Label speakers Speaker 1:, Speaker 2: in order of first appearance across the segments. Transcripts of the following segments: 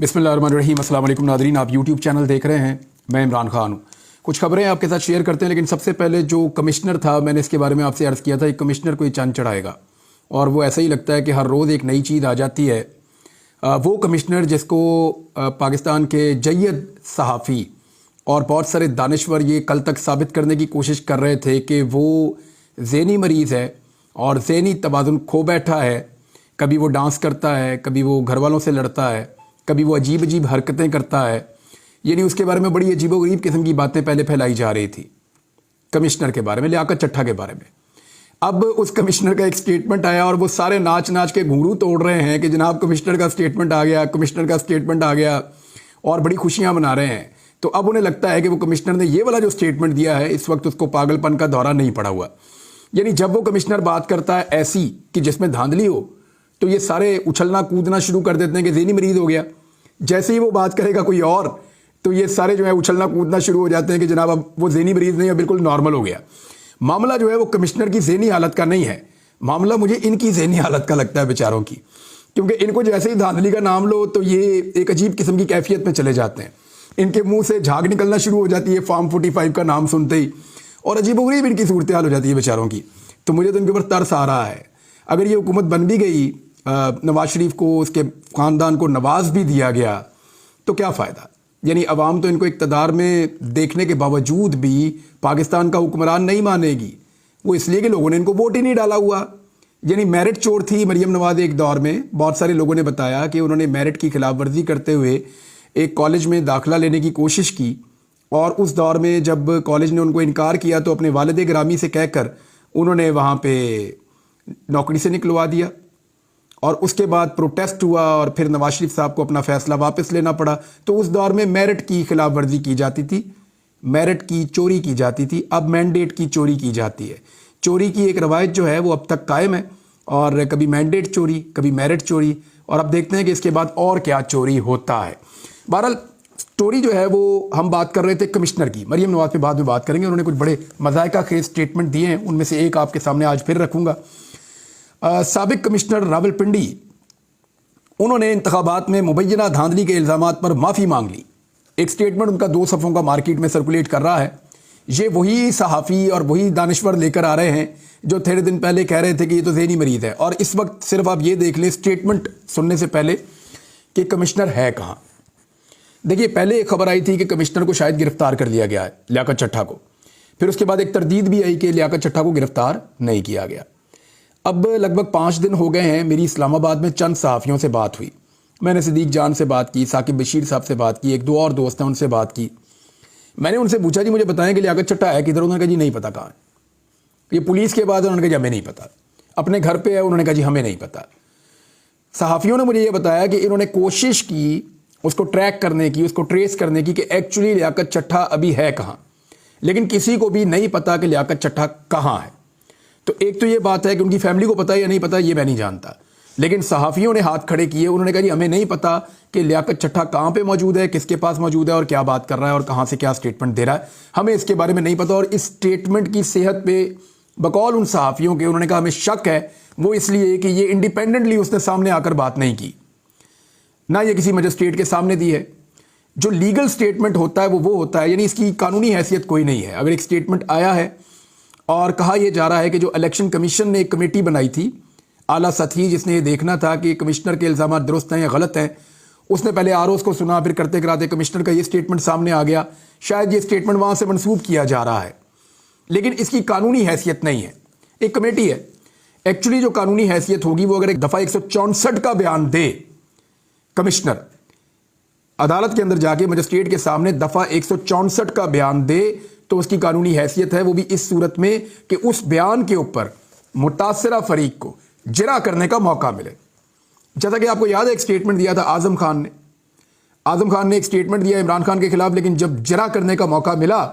Speaker 1: बिस्मिल्लाहिर्रहमानिर्रहीम। अस्सलाम वालेकुम नादरीन, आप यूट्यूब चैनल देख रहे हैं। मैं इमरान खान हूँ। कुछ खबरें आपके साथ शेयर करते हैं, लेकिन सबसे पहले जो कमिश्नर था, मैंने इसके बारे में आपसे अर्ज़ किया था, एक कमिश्नर को ही चांद चढ़ाएगा और वो ऐसा ही लगता है कि हर रोज़ एक नई चीज़ आ जाती है। वो कमिश्नर जिसको पाकिस्तान के जय्यद सहाफ़ी और बहुत सारे दानिश्वर ये कल तक साबित करने की कोशिश कर रहे थे कि वो ज़हनी मरीज़ है और ज़हनी तवाज़ुन खो बैठा है। कभी वो डांस करता है, कभी वो घर वालों से लड़ता है, कभी वो अजीब अजीब हरकतें करता है। यानी उसके बारे में बड़ी अजीब व गरीब किस्म की बातें पहले फैलाई जा रही थी कमिश्नर के बारे में, लियाकत चट्ठा के बारे में। अब उस कमिश्नर का एक स्टेटमेंट आया और वो सारे नाच नाच के घुंघरू तोड़ रहे हैं कि जनाब कमिश्नर का स्टेटमेंट आ गया, कमिश्नर का स्टेटमेंट आ गया, और बड़ी खुशियां मना रहे हैं। तो अब उन्हें लगता है कि वो कमिश्नर ने ये वाला जो स्टेटमेंट दिया है, इस वक्त उसको पागलपन का दौरा नहीं पड़ा हुआ। यानी जब वो कमिश्नर बात करता है ऐसी कि जिसमें धांधली हो, तो ये सारे उछलना कूदना शुरू कर देते हैं कि ज़हनी मरीज़ हो गया। जैसे ही वो बात करेगा कोई और, तो ये सारे जो है उछलना कूदना शुरू हो जाते हैं कि जनाब अब वो ज़हनी मरीज़ नहीं है, बिल्कुल नॉर्मल हो गया। मामला जो है वो कमिश्नर की ज़हनी हालत का नहीं है, मामला मुझे इनकी ज़हनी हालत का लगता है बेचारों की। क्योंकि इनको जैसे ही धांधली का नाम लो तो ये एक अजीब किस्म की कैफियत में चले जाते हैं। इनके मुंह से झाग निकलना शुरू हो जाती है फार्म 45 का नाम सुनते ही, और अजीबोगरीब इनकी सूरत हाल हो जाती है बेचारों की। तो मुझे तो इनके ऊपर तरस आ रहा है। अगर ये हुकूमत बन भी गई, नवाज शरीफ को, उसके ख़ानदान को नवाज भी दिया गया, तो क्या फ़ायदा। यानी अवाम तो इनको इक़्तिदार में देखने के बावजूद भी पाकिस्तान का हुक्मरान नहीं मानेगी। वो इसलिए कि लोगों ने इनको वोट ही नहीं डाला हुआ। यानी मेरिट चोर थी मरियम नवाज। एक दौर में बहुत सारे लोगों ने बताया कि उन्होंने मेरिट की खिलाफ वर्जी करते हुए एक कॉलेज में दाखिला लेने की कोशिश की, और उस दौर में जब कॉलेज ने उनको इनकार किया तो अपने वालिद गिरामी से कहकर उन्होंने वहाँ पे नौकरी से निकलवा दिया। और उसके बाद प्रोटेस्ट हुआ और फिर नवाज शरीफ साहब को अपना फैसला वापस लेना पड़ा। तो उस दौर में मेरिट की खिलाफ वर्जी की जाती थी, मेरिट की चोरी की जाती थी। अब मैंडेट की चोरी की जाती है। चोरी की एक रवायत जो है वो अब तक कायम है, और कभी मैंडेट चोरी, कभी मेरिट चोरी, और अब देखते हैं कि इसके बाद और क्या चोरी होता है। बहरहाल स्टोरी जो है वो हम बात कर रहे थे कमिश्नर की। मरियम नवाज पे बाद में बात करेंगे। उन्होंने कुछ बड़े मज़ाइका खेज स्टेटमेंट दिए हैं, उनमें से एक आपके सामने आज फिर रखूँगा। साबिक कमिश्नर रावलपिंडी, उन्होंने इंतखाबात में मुबैना धांधली के इल्ज़ामात पर माफ़ी मांग ली। एक स्टेटमेंट उनका 2 सफ़ों का मार्केट में सर्कुलेट कर रहा है। ये वही सहाफ़ी और वही दानिश्वर लेकर आ रहे हैं जो थोड़े दिन पहले कह रहे थे कि ये तो ज़हनी मरीज़ है। और इस वक्त सिर्फ आप ये देख लें स्टेटमेंट सुनने से पहले कि कमिश्नर है कहाँ। देखिए, पहले एक खबर आई थी कि कमिश्नर को शायद गिरफ्तार कर लिया गया है, लियाकत चट्ठा को। फिर उसके बाद एक तरदीद भी आई कि लियाकत चट्ठा को गिरफ्तार नहीं किया गया। अब लगभग 5 दिन हो गए हैं, मेरी इस्लामाबाद में चंद सहाफ़ियों से बात हुई। मैंने सिद्दीक जान से बात की, साकिब बशीर साहब से बात की, 1-2 और दोस्त हैं उनसे बात की। मैंने उनसे पूछा जी मुझे बताएं कि लियाकत चट्ठा है किधर। उन्होंने कहा जी नहीं पता कहाँ है। ये पुलिस के बाद उन्होंने कहा जी हमें नहीं पता। अपने घर पे है, उन्होंने कहा जी हमें नहीं पता। सहाफ़ियों ने मुझे ये बताया कि इन्होंने कोशिश की उसको ट्रैक करने की, उसको ट्रेस करने की कि एक्चुअली लियाकत चट्ठा अभी है कहाँ, लेकिन किसी को भी नहीं पता कि लियाकत चट्ठा कहाँ है। तो एक तो ये बात है कि उनकी फैमिली को पता है या नहीं पता, ये मैं नहीं जानता, लेकिन सहाफ़ियों ने हाथ खड़े किए। उन्होंने कहा जी हमें नहीं पता कि लियाकत चट्ठा कहाँ पे मौजूद है, किसके पास मौजूद है और क्या बात कर रहा है और कहाँ से क्या स्टेटमेंट दे रहा है, हमें इसके बारे में नहीं पता। और इस स्टेटमेंट की सेहत पे बकौल उन सहाफ़ियों के उन्होंने कहा हमें शक है, वो इसलिए कि ये इंडिपेंडेंटली उसने सामने आकर बात नहीं की, ना ये किसी मजिस्ट्रेट के सामने दी है। जो लीगल स्टेटमेंट होता है वो होता है, यानी इसकी कानूनी हैसियत कोई नहीं है। अगर एक स्टेटमेंट आया है और कहा यह जा रहा है कि जो इलेक्शन कमीशन ने एक कमेटी बनाई थी आला सतही, जिसने ये देखना था कि कमिश्नर के इल्ज़ाम दुरुस्त हैं या गलत हैं, उसने पहले आरओज़ को सुना, फिर करते कराते कमिश्नर का ये स्टेटमेंट सामने आ गया। शायद ये स्टेटमेंट वहाँ से मनसूब किया जा रहा है, लेकिन इसकी कानूनी हैसियत नहीं है। एक कमेटी है, एक्चुअली जो कानूनी हैसियत होगी वो अगर एक दफ़ा 164 का बयान दे कमिश्नर, अदालत के अंदर जाके मजिस्ट्रेट के सामने दफ़ा 164 का बयान दे, तो उसकी कानूनी हैसियत है। वो भी इस सूरत में कि उस बयान के ऊपर मुतासरा फरीक को जरा करने का मौका मिले। जैसा कि आपको याद है, एक स्टेटमेंट दिया था आज़म खान ने एक स्टेटमेंट दिया इमरान खान के खिलाफ, लेकिन जब जरा करने का मौका मिला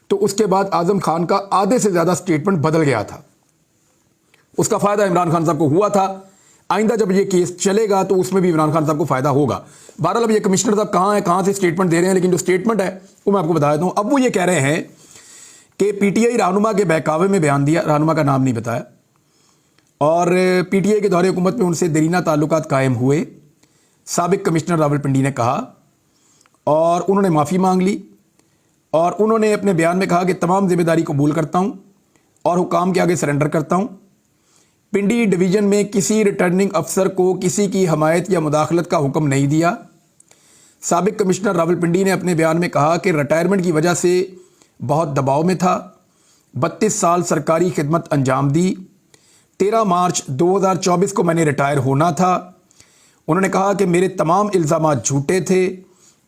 Speaker 1: तो उसके बाद आज़म खान का आधे से ज़्यादा स्टेटमेंट बदल गया था। उसका फ़ायदा इमरान खान साहब को हुआ था। आइंदा जब ये केस चलेगा तो उसमें भी इमरान खान साहब को फ़ायदा होगा। बहरहाल अब ये कमिश्नर साहब कहाँ हैं, कहाँ से स्टेटमेंट दे रहे हैं, लेकिन जो स्टेटमेंट है वो मैं आपको बता देता हूँ। अब वो ये कह रहे हैं कि पीटीआई रहनुमा के बहकावे में बयान दिया, रहनुमा का नाम नहीं बताया, और पीटीआई के दौरे हुकूमत में उनसे देरीना ताल्लुकात कायम हुए। साबिक कमिश्नर रावलपिंडी ने कहा, और उन्होंने माफ़ी मांग ली और उन्होंने अपने बयान में कहा कि तमाम जिम्मेदारी कबूल करता हूं और हुकाम के आगे सरेंडर करता हूं। पिंडी डिवीज़न में किसी रिटर्निंग अफसर को किसी की हमायत या मुदाखलत का हुक्म नहीं दिया। साबिक कमिश्नर रावलपिंडी ने अपने बयान में कहा कि रिटायरमेंट की वजह से बहुत दबाव में था, 32 साल सरकारी खिदमत अंजाम दी, 13 मार्च 2024 को मैंने रिटायर होना था। उन्होंने कहा कि मेरे तमाम इल्ज़ामात झूठे थे।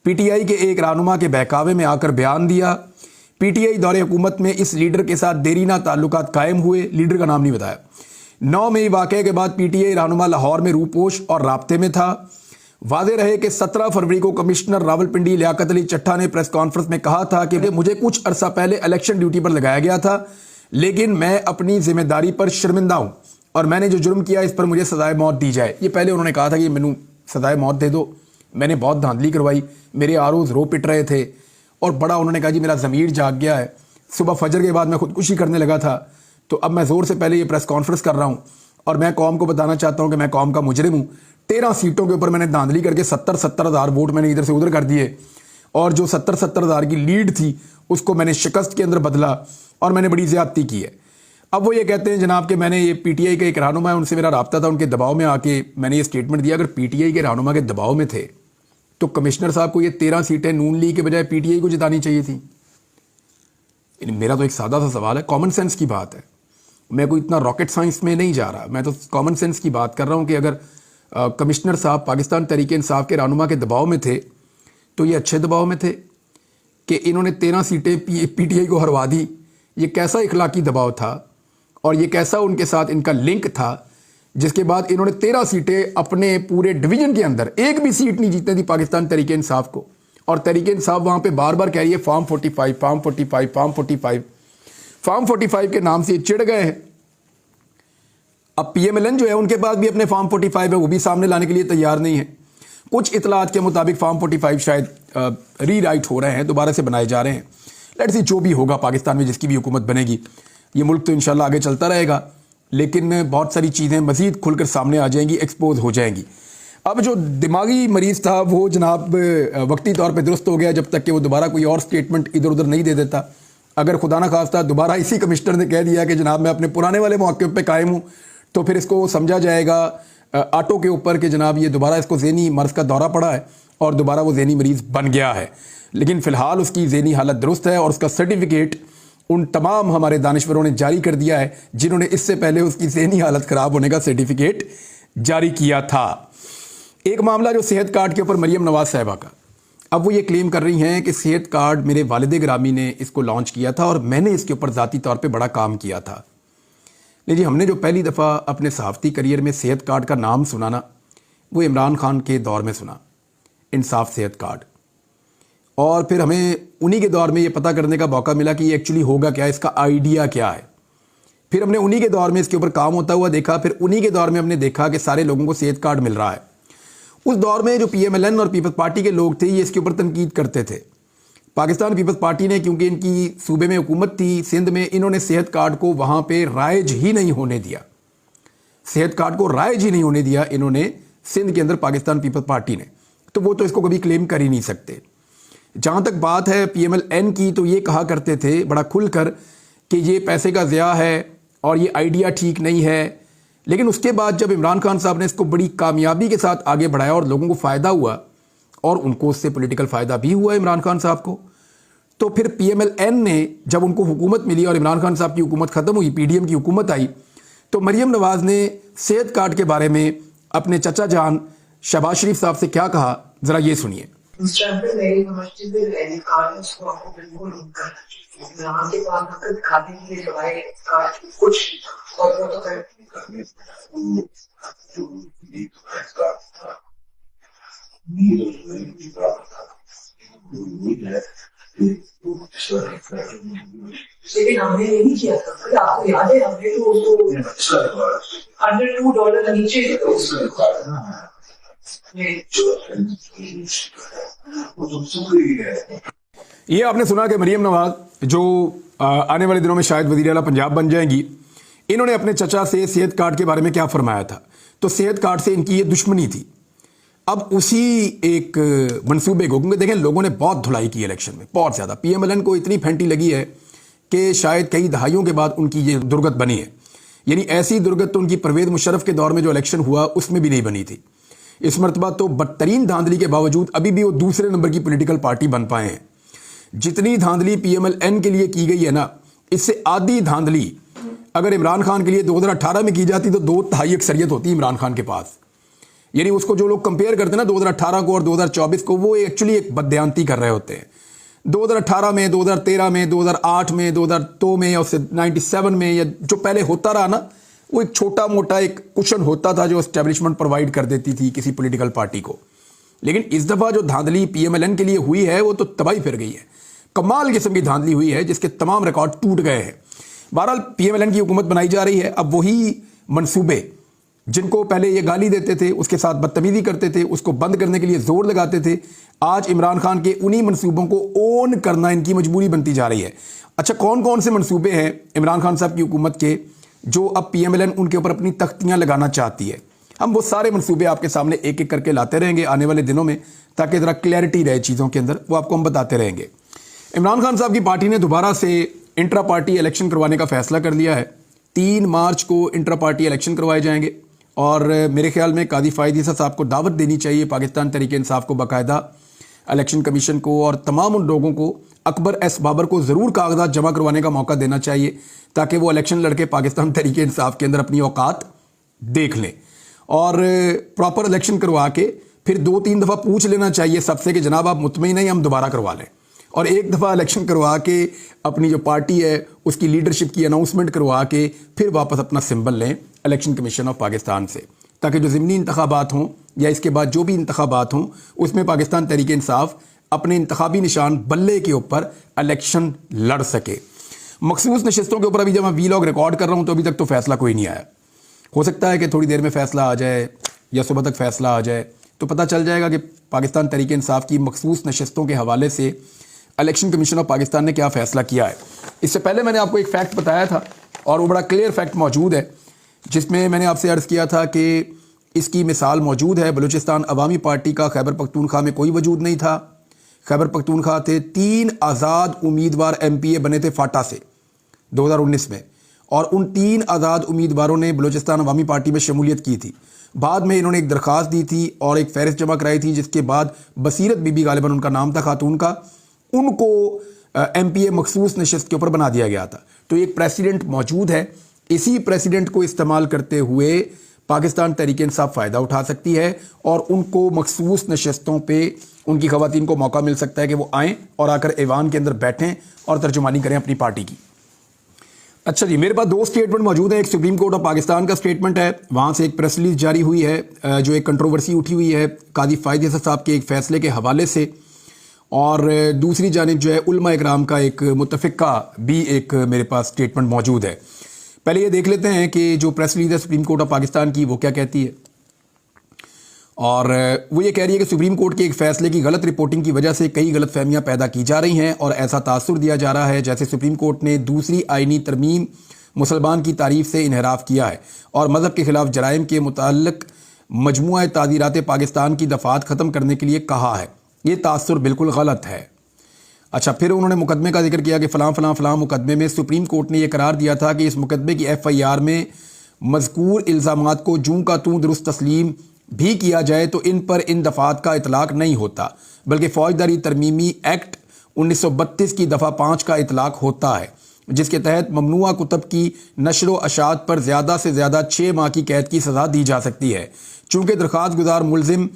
Speaker 1: पीटीआई के एक रहनुमा के बहकावे में आकर बयान दिया। पीटीआई दौरे हुकूमत में इस लीडर के साथ देरीना ताल्लुकात कायम हुए, लीडर का नाम नहीं बताया। 9 मई वाक़े के बाद पीटीआई रहनुमा लाहौर में रूपोश और राब्ते में था। वाज़े रहे कि 17 फरवरी को कमिश्नर रावलपिंडी लियाकत अली चट्ठा ने प्रेस कॉन्फ्रेंस में कहा था कि मुझे कुछ अरसा पहले इलेक्शन ड्यूटी पर लगाया गया था, लेकिन मैं अपनी जिम्मेदारी पर शर्मिंदा हूँ और मैंने जो जुर्म किया इस पर मुझे सजाए मौत दी जाए। ये पहले उन्होंने कहा था कि मैनू सजाए मौत दे दो, मैंने बहुत धांधली करवाई, मेरे आरोज रो पिट रहे थे और बड़ा उन्होंने कहा जी मेरा ज़मीर जाग गया है, सुबह फजर के बाद मैं खुदकुशी करने लगा था, तो अब मैं ज़ोर से पहले ये प्रेस कॉन्फ्रेंस कर रहा हूँ और मैं कौम को बताना चाहता हूँ कि मैं कौम का मुजरिम हूँ। 13 सीटों के ऊपर मैंने धांधली करके 70 हज़ार वोट मैंने इधर से उधर कर दिए और जो 70 हज़ार की लीड थी उसको मैंने शिकस्त के अंदर बदला और मैंने बड़ी ज़्यादती की है। अब वो ये कहते हैं जनाब कि मैंने ये पीटीआई के एक रहनुमा है, उनसे मेरा राब्ता था, उनके दबाव में आके मैंने ये स्टेटमेंट दिया। अगर पीटीआई के रहनुमा के दबाव में थे तो कमिश्नर साहब को ये 13 सीटें नून लीग के बजाय पीटीआई को जितानी चाहिए थी। मेरा तो एक सादा सा सवाल है, कॉमन सेंस की बात है, मैं कोई इतना रॉकेट साइंस में नहीं जा रहा, मैं तो कॉमन सेंस की बात कर रहा हूँ कि अगर कमिश्नर साहब पाकिस्तान तहरीक इंसाफ के रहनुमा के दबाव में थे तो ये अच्छे दबाव में थे कि इन्होंने 13 सीटें पीटीआई को हरवा दी। ये कैसा इखलाकी दबाव था और ये कैसा उनके साथ इनका लिंक था जिसके बाद इन्होंने 13 सीटें अपने पूरे डिवीजन के अंदर एक भी सीट नहीं जीतने दी पाकिस्तान तहरीक इंसाफ को। और तहरीक इंसाफ वहाँ पे बार बार कह रही है फॉर्म 45 फॉर्म 45 फॉर्म 45 फॉर्म 45 के नाम से चिढ़ गए हैं। अब पीएमएलएन जो है उनके पास भी अपने फॉर्म 45 है, वो भी सामने लाने के लिए तैयार नहीं है। कुछ इतलात के मुताबिक फॉर्म 45 शायद रीराइट हो रहे हैं, दोबारा से बनाए जा रहे हैं। लेट्स सी जो भी होगा पाकिस्तान में जिसकी भी हुकूमत बनेगी, ये मुल्क तो इंशाल्लाह आगे चलता रहेगा, लेकिन बहुत सारी चीज़ें मज़ीद खुलकर सामने आ जाएंगी, एक्सपोज हो जाएंगी। अब जो दिमागी मरीज़ था वो जनाब वक्ती तौर पे दुरुस्त हो गया जब तक कि वो दोबारा कोई और स्टेटमेंट इधर उधर नहीं दे देता। अगर खुदा ना खास्ता दोबारा इसी कमिश्नर ने कह दिया कि जनाब मैं अपने पुराने वाले मौक़िफ़ पे कायम हूँ, तो फिर इसको समझा जाएगा आटो के ऊपर कि जनाब ये दोबारा इसको ज़हनी मर्ज़ का दौरा पड़ा है और दोबारा वो ज़हनी मरीज़ बन गया है। लेकिन फ़िलहाल उसकी ज़हनी हालत दुरुस्त है और उसका सर्टिफिकेट उन तमाम हमारे दानिश्वरों ने जारी कर दिया है जिन्होंने इससे पहले उसकी ज़हनी हालत ख़राब होने का सर्टिफिकेट जारी किया था। एक मामला जो सेहत कार्ड के ऊपर मरियम नवाज़ साहिबा का, अब वो ये क्लेम कर रही हैं कि सेहत कार्ड मेरे वालिद ग्रामी ने इसको लॉन्च किया था और मैंने इसके ऊपर ज़ाती तौर पे बड़ा काम किया था। जी हमने जो पहली दफ़ा अपने सहाफ़ती करियर में सेहत कार्ड का नाम सुना ना, वो इमरान खान के दौर में सुना, इंसाफ सेहत कार्ड। और फिर हमें उन्हीं के दौर में ये पता करने का मौका मिला कि ये एक्चुअली होगा क्या, इसका आइडिया क्या है। फिर हमने उन्हीं के दौर में इसके ऊपर काम होता हुआ देखा। फिर उन्हीं के दौर में हमने देखा कि सारे लोगों को सेहत कार्ड मिल रहा है। उस दौर में जो पीएमएलएन और पीपल्स पार्टी के लोग थे ये इसके ऊपर तनकीद करते थे। पाकिस्तान पीपल्स पार्टी ने, क्योंकि इनकी सूबे में हुकूमत थी सिंध में, इन्होंने सेहत कार्ड को वहाँ पे राइज ही नहीं होने दिया। सेहत कार्ड को राइज ही नहीं होने दिया इन्होंने सिंध के अंदर पाकिस्तान पीपल्स पार्टी ने, तो वो तो इसको कभी क्लेम कर ही नहीं सकते। जहाँ तक बात है पीएमएलएन की, तो ये कहा करते थे बड़ा खुलकर कि ये पैसे का ज़िया है और ये आइडिया ठीक नहीं है। लेकिन उसके बाद जब इमरान खान साहब ने इसको बड़ी कामयाबी के साथ आगे बढ़ाया और लोगों को फ़ायदा हुआ और उनको उससे पॉलिटिकल फ़ायदा भी हुआ इमरान खान साहब को, तो फिर पीएमएलएन ने जब उनको हुकूमत मिली और इमरान खान साहब की हुकूमत ख़त्म हुई, पीडीएम की हुकूमत आई, तो मरियम नवाज़ ने सेहत कार्ड के बारे में अपने चचा जान शहबाज शरीफ साहब से क्या कहा, ज़रा ये सुनिए।
Speaker 2: लेकिन हमने ये नहीं किया था, आपको याद है हमने तो उसको $102 नीचे
Speaker 1: ये आपने सुना कि मरियम नवाज जो आने वाले दिनों में शायद वज़ीर आला पंजाब बन जाएंगी, इन्होंने अपने चचा से सेहत कार्ड के बारे में क्या फरमाया था। तो सेहत कार्ड से इनकी ये दुश्मनी थी। अब उसी एक मंसूबे को, क्योंकि देखें लोगों ने बहुत धुलाई की इलेक्शन में, बहुत ज़्यादा, PMLN को इतनी फेंटी लगी है कि शायद कई दहाइयों के बाद उनकी ये दुर्गत बनी है। यानी ऐसी दुर्गत तो उनकी परवेज मुशर्रफ के दौर में जो इलेक्शन हुआ उसमें भी नहीं बनी थी। इस मरतबा तो बदतरीन धांधली के बावजूद अभी भी वो दूसरे नंबर की पॉलिटिकल पार्टी बन पाए हैं। जितनी धांधली PMLN के लिए की गई है ना, इससे आधी धांधली अगर इमरान खान के लिए 2018 में की जाती तो 2/3 अक्सरियत होती इमरान खान के पास। यानी उसको जो लोग कंपेयर करते हैं ना 2018 को और 2024 को, वो एक्चुअली एक बदयांती कर रहे होते हैं। 2018 में, 2013 में, 2008 में, 2002 में और 97 में, या जो पहले होता रहा ना, वो एक छोटा मोटा एक कुशन होता था जो एस्टेब्लिशमेंट प्रोवाइड कर देती थी किसी पॉलिटिकल पार्टी को। लेकिन इस दफ़ा जो धांधली PMLN के लिए हुई है वो तो तबाही फिर गई है। कमाल किस्म की धांधली हुई है जिसके तमाम रिकॉर्ड टूट गए हैं। बहरहाल PMLN की हुकूमत बनाई जा रही है। अब वही मंसूबे जिनको पहले ये गाली देते थे, उसके साथ बदतमीजी करते थे, उसको बंद करने के लिए जोर लगाते थे, आज इमरान खान के उन्हीं मंसूबों को ओन करना इनकी मजबूरी बनती जा रही है। अच्छा, कौन कौन से मंसूबे हैं इमरान खान साहब की हुकूमत के जो अब PMLN उनके ऊपर अपनी तख्तियां लगाना चाहती है? हम वो सारे मंसूबे आपके सामने एक एक करके लाते रहेंगे आने वाले दिनों में, ताकि ज़रा क्लैरिटी रहे चीज़ों के अंदर, वो आपको हम बताते रहेंगे। इमरान खान साहब की पार्टी ने दोबारा से इंट्रा पार्टी इलेक्शन करवाने का फैसला कर लिया है। 3 मार्च को इंट्रा पार्टी इलेक्शन करवाए जाएंगे और मेरे ख्याल में कादी फायद ईसा साहब को दावत देनी चाहिए, पाकिस्तान तहरीक इंसाफ को, बाकायदा इलेक्शन कमीशन को और तमाम उन लोगों को, अकबर एस बाबर को ज़रूर कागजात जमा करवाने का मौका देना चाहिए ताकि वो इलेक्शन लड़के पाकिस्तान तहरीक इंसाफ के अंदर अपनी औकात देख लें और प्रॉपर इलेक्शन करवा के फिर 2-3 दफ़ा पूछ लेना चाहिए सबसे कि जनाब आप मुतमईन हैं, हम दोबारा करवा लें, और एक दफ़ा इलेक्शन करवा के अपनी जो पार्टी है उसकी लीडरशिप की अनाउंसमेंट करवा के फिर वापस अपना सिंबल लें इलेक्शन कमीशन ऑफ पाकिस्तान से, ताकि जो ज़िमनी इंतखाबात हों या इसके बाद जो भी इंतखाबात हों उसमें पाकिस्तान तहरीक इंसाफ अपने इंतखाबी निशान बल्ले के ऊपर इलेक्शन लड़ सके। मखसूस नशस्तों के ऊपर अभी जब मैं वीलॉग रिकॉर्ड कर रहा हूँ तो अभी तक तो फैसला कोई नहीं आया। हो सकता है कि थोड़ी देर में फैसला आ जाए या सुबह तक फैसला आ जाए, तो पता चल जाएगा कि पाकिस्तान तहरीक इंसाफ की मखसूस नशस्तों के हवाले से इलेक्शन कमीशन ऑफ पाकिस्तान ने क्या फ़ैसला किया है। इससे पहले मैंने आपको एक फ़ैक्ट बताया था और वो बड़ा क्लियर फैक्ट मौजूद है, जिसमें मैंने आपसे अर्ज़ किया था कि इसकी मिसाल मौजूद है। बलूचिस्तान अवामी पार्टी का खैबर पख्तूनख्वा में कोई वजूद नहीं था। खैबर पख्तूनख्वा थे 3 आज़ाद उम्मीदवार MPA बने थे फाटा से 2019 में, और उन 3 आज़ाद उम्मीदवारों ने बलूचिस्तान अवामी पार्टी में शमूलियत की थी। बाद में इन्होंने एक दरख्वास्त दी थी और एक फहरिस्त जमा कराई थी, जिसके बाद बसीरत बीबी गालिबन उनका नाम था, खातून का, उनको MPA मखसूस नशस्त के ऊपर बना दिया गया था। तो एक प्रेसिडेंट मौजूद है, इसी प्रेसिडेंट को इस्तेमाल करते हुए पाकिस्तान तहरीक इंसाफ फ़ायदा उठा सकती है और उनको मखसूस नशस्तों पे उनकी ख़वातीन को मौका मिल सकता है कि वो आएँ और आकर ऐवान के अंदर बैठें और तर्जुमानी करें अपनी पार्टी की। अच्छा जी, मेरे पास 2 स्टेटमेंट मौजूद हैं। एक सुप्रीम कोर्ट ऑफ पाकिस्तान का स्टेटमेंट है, वहाँ से एक प्रेस रिलीज जारी हुई है जो एक कंट्रोवर्सी उठी हुई है कादी फायद ईसा साहब के एक फ़ैसले के हवाले से, और दूसरी जानिब जो है उलमा इकराम का एक मुतफ़िका भी एक मेरे पास स्टेटमेंट मौजूद है। पहले ये देख लेते हैं कि जो प्रेस रिलीज है सुप्रीम कोर्ट ऑफ पाकिस्तान की वो क्या कहती है। और वो ये कह रही है कि सुप्रीम कोर्ट के एक फ़ैसले की गलत रिपोर्टिंग की वजह से कई गलत फहमियाँ पैदा की जा रही हैं और ऐसा तासुर दिया जा रहा है जैसे सुप्रीम कोर्ट ने दूसरी आइनी तरमीम मुसलमान की तारीफ से इनहराफ किया है और मज़हब के ख़िलाफ़ जराइम के मुताल्लिक़ मजमुआ तादीरात पाकिस्तान की दफ़ात ख़त्म करने के लिए कहा है। ये तासुर बिल्कुल गलत है। अच्छा, फिर उन्होंने मुकदमे का जिक्र किया कि फ़लाँ मुकदमे में सुप्रीम कोर्ट ने यह करार दिया था कि इस मुकदमे की FIR में मज़कूर इल्ज़ामात को जूं का तूं दुरुस्त तस्लीम भी किया जाए तो इन पर इन दफ़ात का इतलाक़ नहीं होता, बल्कि फ़ौजदारी तरमीमी एक्ट 1932 की दफ़ा 5 का इतलाक़ होता है, जिसके तहत ममनुआ कुतब की नशर व अशात पर ज़्यादा से ज़्यादा 6 माह की कैद की सज़ा दी जा सकती है। चूँकि दरख्वास्त गुजार मुलजिम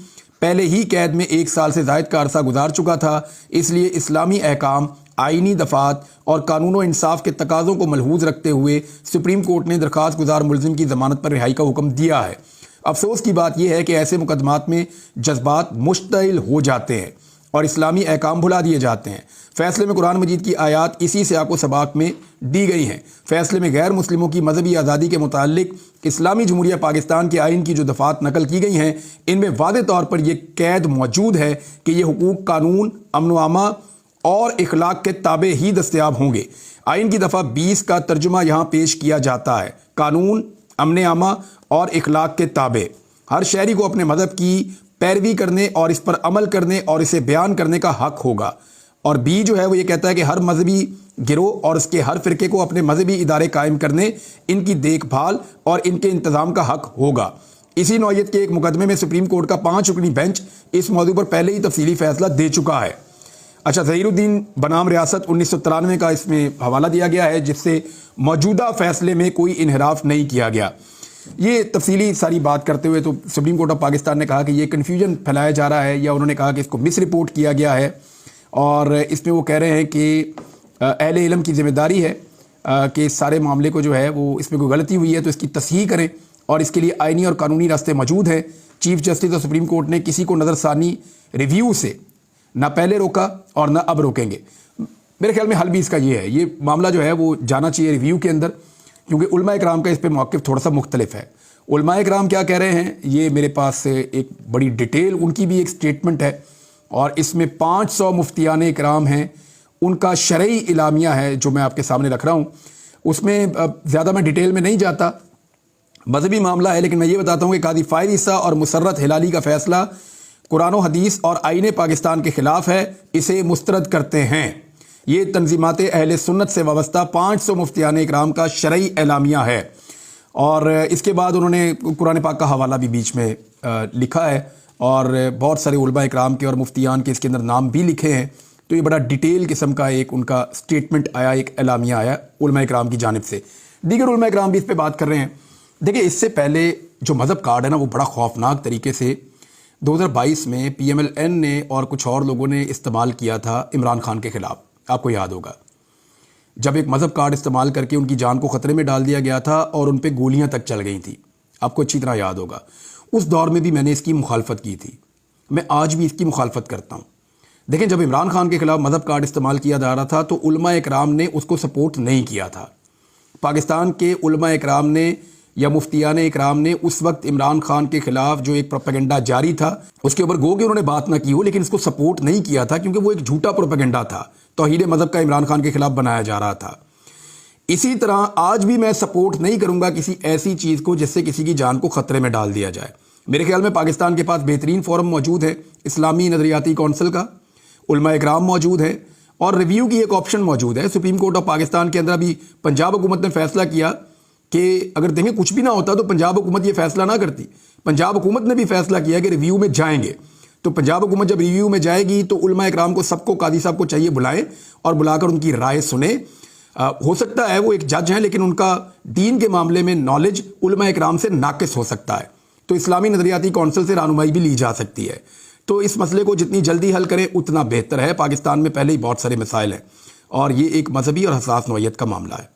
Speaker 1: पहले ही कैद में 1 साल से ज़ायद का अरसा गुजार चुका था, इसलिए इस्लामी अहकाम, आइनी दफ़ात और कानून व इंसाफ के तकाज़ों को मलहूज़ रखते हुए सुप्रीम कोर्ट ने दरख्वास्त गुजार मुलजिम की ज़मानत पर रिहाई का हुक्म दिया है। अफसोस की बात यह है कि ऐसे मुकदमात में जज्बात मुश्तइल हो जाते हैं और इस्लामी अहकाम भुला दिए जाते हैं। फ़ैसले में कुरान मजीद की आयात इसी सियाक़ व सबाक़ में दी गई हैं। फ़ैसले में गैर मुस्लिमों की मजहबी आज़ादी के मुताल्लिक़ इस्लामी जमहूरिया पाकिस्तान के आइन की जो दफ़ात नकल की गई हैं, इनमें वाज़ेह तौर पर यह कैद मौजूद है कि ये हुकूक कानून, अमन व अमा और इखलाक के ताबे ही दस्तयाब होंगे। आइन की दफ़ा 20 का तर्जुमा यहाँ पेश किया जाता है। कानून, अमन आमा और इखलाक के ताबे, हर शहरी को अपने मज़हब की پیروی کرنے اور اس پر عمل کرنے اور اسے بیان کرنے کا حق ہوگا. اور بی جو ہے وہ یہ کہتا ہے کہ ہر مذہبی گروہ اور اس کے ہر فرقے کو اپنے مذہبی ادارے قائم کرنے، ان کی دیکھ بھال اور ان کے انتظام کا حق ہوگا. اسی نوعیت کے ایک مقدمے میں سپریم کورٹ کا 5 رکنی بینچ اس موضوع پر پہلے ہی تفصیلی فیصلہ دے چکا ہے. اچھا، ظہیر الدین بنام ریاست 1993 کا اس میں حوالہ دیا گیا ہے، جس سے موجودہ فیصلے میں کوئی انحراف نہیں کیا گیا. یہ تفصیلی ساری بات کرتے ہوئے تو سپریم کورٹ آف پاکستان نے کہا کہ یہ کنفیوژن پھیلایا جا رہا ہے، یا انہوں نے کہا کہ اس کو مس رپورٹ کیا گیا ہے، اور اس میں وہ کہہ رہے ہیں کہ اہل علم کی ذمہ داری ہے کہ اس سارے معاملے کو جو ہے وہ اس میں کوئی غلطی ہوئی ہے تو اس کی تصحیح کریں، اور اس کے لیے آئینی اور قانونی راستے موجود ہیں. چیف جسٹس اور سپریم کورٹ نے کسی کو نظر ثانی ریویو سے نہ پہلے روکا اور نہ اب روکیں گے. میرے خیال میں حل بھی اس کا یہ ہے، یہ معاملہ جو ہے وہ جانا چاہیے ریویو کے اندر، کیونکہ علماء اکرام کا اس پہ موقف تھوڑا سا مختلف ہے. علماء اکرام کیا کہہ رہے ہیں، یہ میرے پاس ایک بڑی ڈیٹیل ان کی بھی ایک سٹیٹمنٹ ہے، اور اس میں 500 مفتیان اکرام ہیں، ان کا شرعی اعلامیہ ہے جو میں آپ کے سامنے رکھ رہا ہوں. اس میں زیادہ میں ڈیٹیل میں نہیں جاتا، مذہبی معاملہ ہے، لیکن میں یہ بتاتا ہوں کہ قاضی فائز عیسیٰ اور مسرت ہلالی کا فیصلہ قرآن و حدیث اور آئین پاکستان کے خلاف ہے، اسے مسترد کرتے ہیں. یہ تنظیمات اہل سنت سے وابستہ 500 مفتیان اکرام کا شرعی اعلامیہ ہے. اور اس کے بعد انہوں نے قرآن پاک کا حوالہ بھی بیچ میں لکھا ہے، اور بہت سارے علماء اکرام کے اور مفتیان کے اس کے اندر نام بھی لکھے ہیں. تو یہ بڑا ڈیٹیل قسم کا ایک ان کا سٹیٹمنٹ آیا، ایک اعلامیہ آیا علماء اکرام کی جانب سے. دیگر علماء اکرام بھی اس پہ بات کر رہے ہیں. دیکھیں، اس سے پہلے جو مذہب کارڈ ہے نا، وہ بڑا خوفناک طریقے سے 2022 میں پی ایم ایل این نے اور کچھ اور لوگوں نے استعمال کیا تھا عمران خان کے خلاف. آپ کو یاد ہوگا جب ایک مذہب کارڈ استعمال کر کے ان کی جان کو خطرے میں ڈال دیا گیا تھا اور ان پہ گولیاں تک چل گئی تھیں. آپ کو اچھی طرح یاد ہوگا. اس دور میں بھی میں نے اس کی مخالفت کی تھی، میں آج بھی اس کی مخالفت کرتا ہوں. دیکھیں، جب عمران خان کے خلاف مذہب کارڈ استعمال کیا جا رہا تھا تو علماء اکرام نے اس کو سپورٹ نہیں کیا تھا. پاکستان کے علماء اکرام نے یا مفتیان اکرام نے اس وقت عمران خان کے خلاف جو ایک پروپیگنڈا جاری تھا اس کے اوپر گو کہ انہوں نے بات نہ کی ہو، لیکن اس کو سپورٹ نہیں کیا تھا، کیونکہ وہ ایک جھوٹا پروپیگنڈا تھا، توحید مذہب کا عمران خان کے خلاف بنایا جا رہا تھا. اسی طرح آج بھی میں سپورٹ نہیں کروں گا کسی ایسی چیز کو جس سے کسی کی جان کو خطرے میں ڈال دیا جائے. میرے خیال میں پاکستان کے پاس بہترین فورم موجود ہے، اسلامی نظریاتی کونسل کا، علماء اکرام موجود ہے، اور ریویو کی ایک آپشن موجود ہے. سپریم کورٹ آف پاکستان کے اندر ابھی پنجاب حکومت نے فیصلہ کیا کہ اگر دیکھیں کچھ بھی نہ ہوتا تو پنجاب حکومت یہ فیصلہ نہ کرتی. پنجاب حکومت نے بھی فیصلہ کیا کہ ریویو میں جائیں گے. تو پنجاب حکومت جب ریویو میں جائے گی تو علماء اکرام کو سب کو، قاضی صاحب کو چاہیے بلائیں اور بلا کر ان کی رائے سنیں. ہو سکتا ہے وہ ایک جج ہیں، لیکن ان کا دین کے معاملے میں نالج علماء اکرام سے ناقص ہو سکتا ہے. تو اسلامی نظریاتی کونسل سے رہنمائی بھی لی جا سکتی ہے. تو اس مسئلے کو جتنی جلدی حل کریں اتنا بہتر ہے. پاکستان میں پہلے ہی بہت سارے مسائل ہیں، اور یہ ایک مذہبی اور حساس نوعیت کا معاملہ ہے.